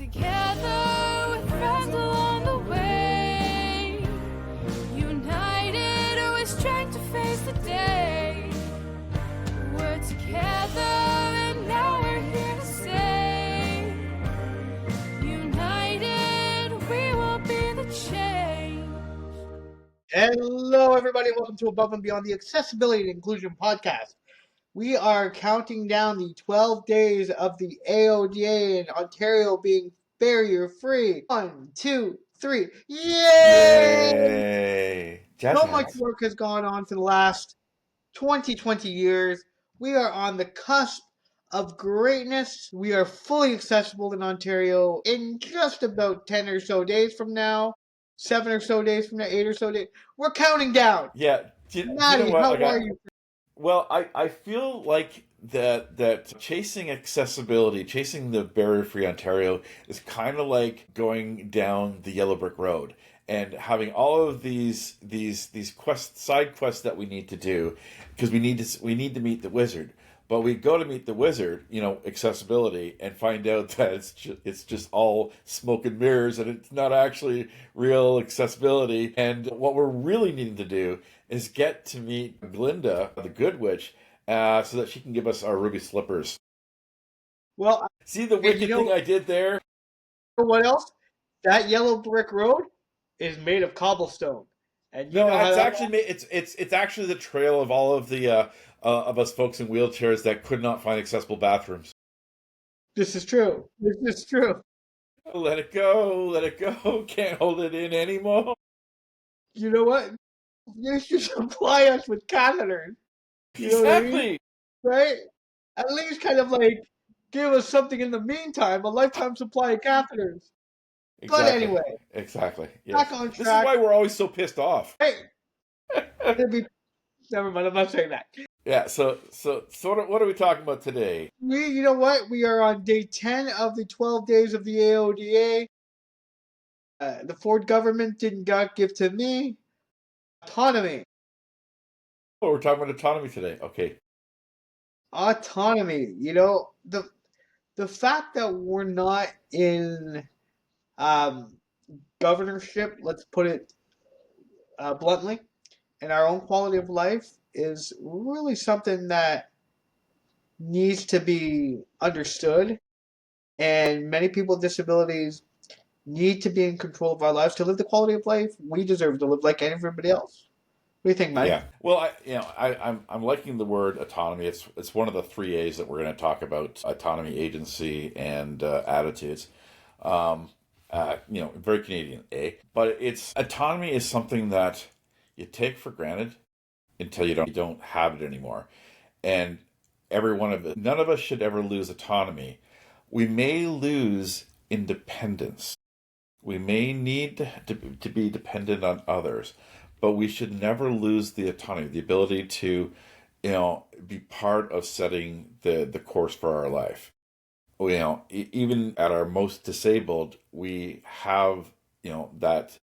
together with friends along the way, united with strength to face the day. We're together and now we're here to say, united we will be the change. Hello, everybody. Welcome to Above and Beyond the Accessibility and Inclusion Podcast. We are counting down the 12 days of the AODA in Ontario being barrier-free. 1, 2, 3. Yay! So much work has gone on for the last 20 years. We are on the cusp of greatness. We are fully accessible in Ontario in just about 10 or so days from now. 7 or so days from now, 8 or so days. We're counting down. Yeah. Do you Maddy, know what? how are you? Well, I feel like that chasing accessibility, chasing the barrier-free Ontario is kind of like going down the yellow brick road and having all of these side quests that we need to do because we need to meet the wizard. But we go to meet the wizard, accessibility, and find out that it's just all smoke and mirrors, and it's not actually real accessibility. And what we're really needing to do is get to meet Glinda, the Good Witch, so that she can give us our ruby slippers. Well, see the wicked thing I did there? What else? That yellow brick road is made of cobblestone. And it's actually the trail of all of the of us folks in wheelchairs that could not find accessible bathrooms. This is true. This is true. Let it go. Let it go. Can't hold it in anymore. You know what? You should supply us with catheters. You know what I mean? Right? At least kind of like give us something in the meantime, a lifetime supply of catheters. Exactly. But anyway. Exactly. Yes. Back on track. This is why we're always so pissed off. Hey. Never mind, I'm not saying that. Yeah, so what are we talking about today? You know what? We are on day 10 of the 12 days of the AODA. The Ford government didn't give to me. Autonomy. Oh, we're talking about autonomy today. Okay. Autonomy. The fact that we're not in governorship, let's put it bluntly, and our own quality of life is really something that needs to be understood. And many people with disabilities need to be in control of our lives to live the quality of life we deserve to live like everybody else. What do you think, Mike? Yeah. Well, I'm liking the word autonomy. It's one of the 3 A's that we're going to talk about: autonomy, agency, and attitudes. Very Canadian, A. But autonomy is something that you take for granted until you don't have it anymore. And none of us should ever lose autonomy. We may lose independence. We may need to be dependent on others, but we should never lose the autonomy, the ability to, be part of setting the course for our life. Even at our most disabled, we have, that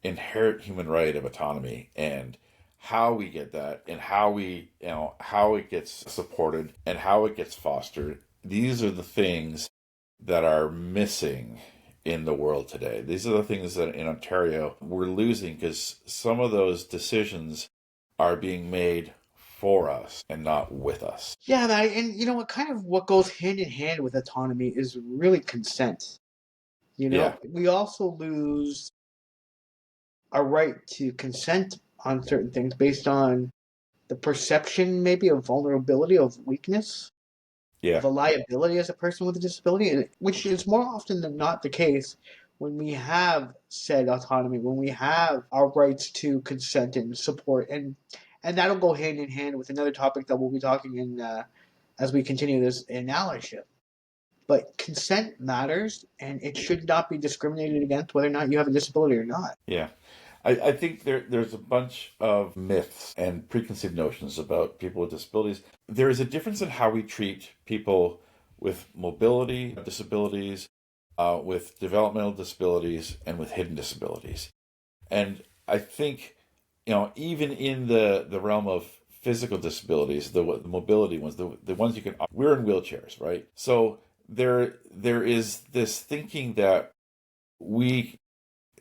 inherent human right of autonomy, and how we get that and how it gets supported and how it gets fostered. These are the things that are missing in the world today. These are the things that in Ontario we're losing because some of those decisions are being made for us and not with us. Yeah, and what goes hand in hand with autonomy is really consent. We also lose our right to consent on certain things based on the perception maybe of vulnerability, of weakness, of a liability as a person with a disability, which is more often than not the case when we have said autonomy, when we have our rights to consent and support, and that'll go hand in hand with another topic that we'll be talking in as we continue this in allyship. But consent matters, and it should not be discriminated against whether or not you have a disability or not. Yeah. I think there's a bunch of myths and preconceived notions about people with disabilities. There is a difference in how we treat people with mobility disabilities, with developmental disabilities, and with hidden disabilities. And I think, even in the realm of physical disabilities, the mobility ones, the ones you can, we're in wheelchairs, right? So there is this thinking that we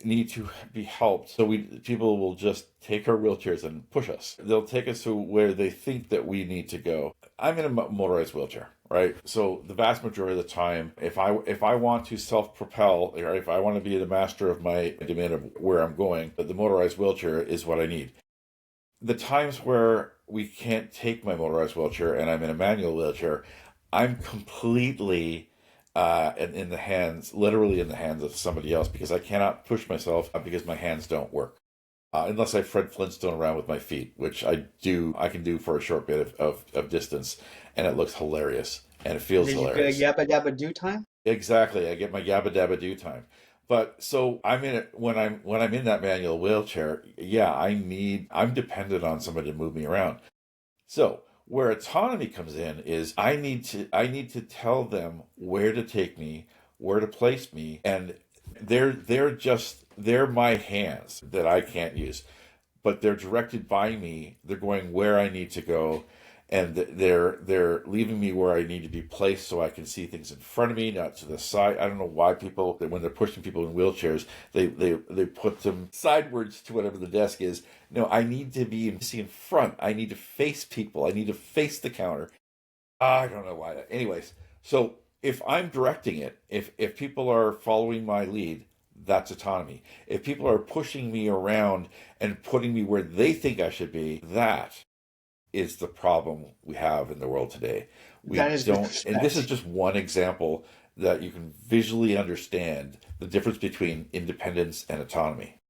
need to be helped, so people will just take our wheelchairs and push us. They'll take us to where they think that we need to go. I'm in a motorized wheelchair, right? So the vast majority of the time, if I want to self-propel, or if I want to be the master of my domain of where I'm going, the motorized wheelchair is what I need. The times where we can't take my motorized wheelchair and I'm in a manual wheelchair, I'm completely literally in the hands of somebody else, because I cannot push myself because my hands don't work. Unless I Fred Flintstone around with my feet, which I can do for a short bit of distance, and it looks hilarious, and it feels hilarious. You get a yabba dabba do time? Exactly, I get my yabba dabba do time. But so I'm in it when I'm in that manual wheelchair. Yeah, I'm dependent on somebody to move me around. So where autonomy comes in is I need to tell them where to take me, where to place me, and they're my hands that I can't use, but they're directed by me. They're going where I need to go, and they're leaving me where I need to be placed so I can see things in front of me, not to the side. I don't know why people, when they're pushing people in wheelchairs, they put them sidewards to whatever the desk is. No, I need to see in front. I need to face people. I need to face the counter. I don't know why. Anyways, so if I'm directing it, if people are following my lead, that's autonomy. If people are pushing me around and putting me where they think I should be, that is the problem we have in the world today. We don't, and this is just one example that you can visually understand the difference between independence and autonomy.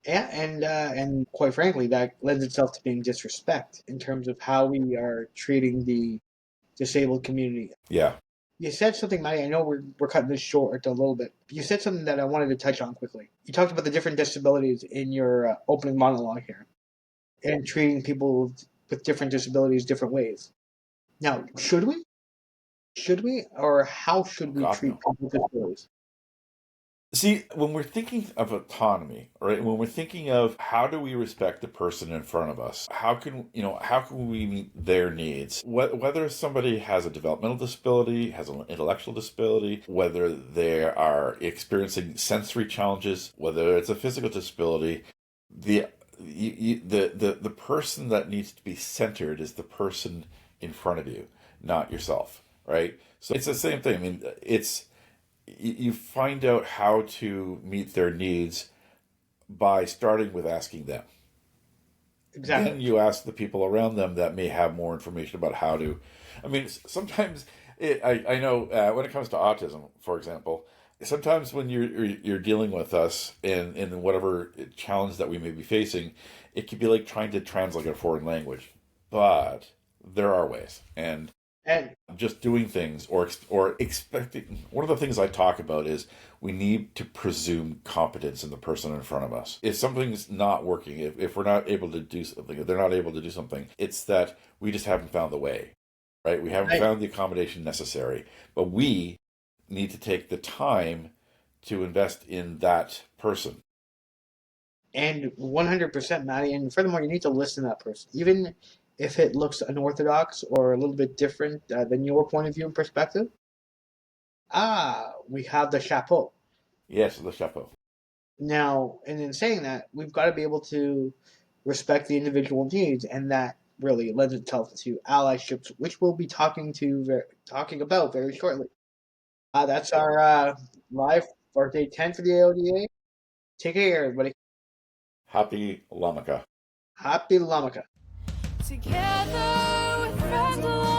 Yeah, and quite frankly, that lends itself to being disrespect in terms of how we are treating the disabled community. Yeah. You said something, Maddy. I know we're cutting this short a little bit. You said something that I wanted to touch on quickly. You talked about the different disabilities in your opening monologue here, and treating people with different disabilities different ways. Now, should we? Should we, or how should we God, treat no. people with disabilities? See, when we're thinking of autonomy, right? When we're thinking of how do we respect the person in front of us, how can we meet their needs? Whether somebody has a developmental disability, has an intellectual disability, whether they are experiencing sensory challenges, whether it's a physical disability, the person that needs to be centered is the person in front of you, not yourself, right? So it's the same thing. I mean, you find out how to meet their needs by starting with asking them. Exactly. Then you ask the people around them that may have more information about how to. I mean, sometimes I know when it comes to autism, for example, sometimes when you're dealing with us in whatever challenge that we may be facing, it can be like trying to translate a foreign language. But there are ways, and just doing things or expecting. One of the things I talk about is we need to presume competence in the person in front of us. If something's not working, if we're not able to do something, if they're not able to do something, it's that we just haven't found the way, right? We haven't found the accommodation necessary, but we need to take the time to invest in that person. And 100%, Maddy. And furthermore, you need to listen to that person, even if it looks unorthodox or a little bit different than your point of view and perspective. We have the chapeau. Yes, the chapeau. Now, and in saying that, we've got to be able to respect the individual needs, and that really lends itself to allyships, which we'll be talking about very shortly. That's our live for day 10 for the AODA. Take care, everybody. Happy Lamaka. Happy Lamaka. Together with friends along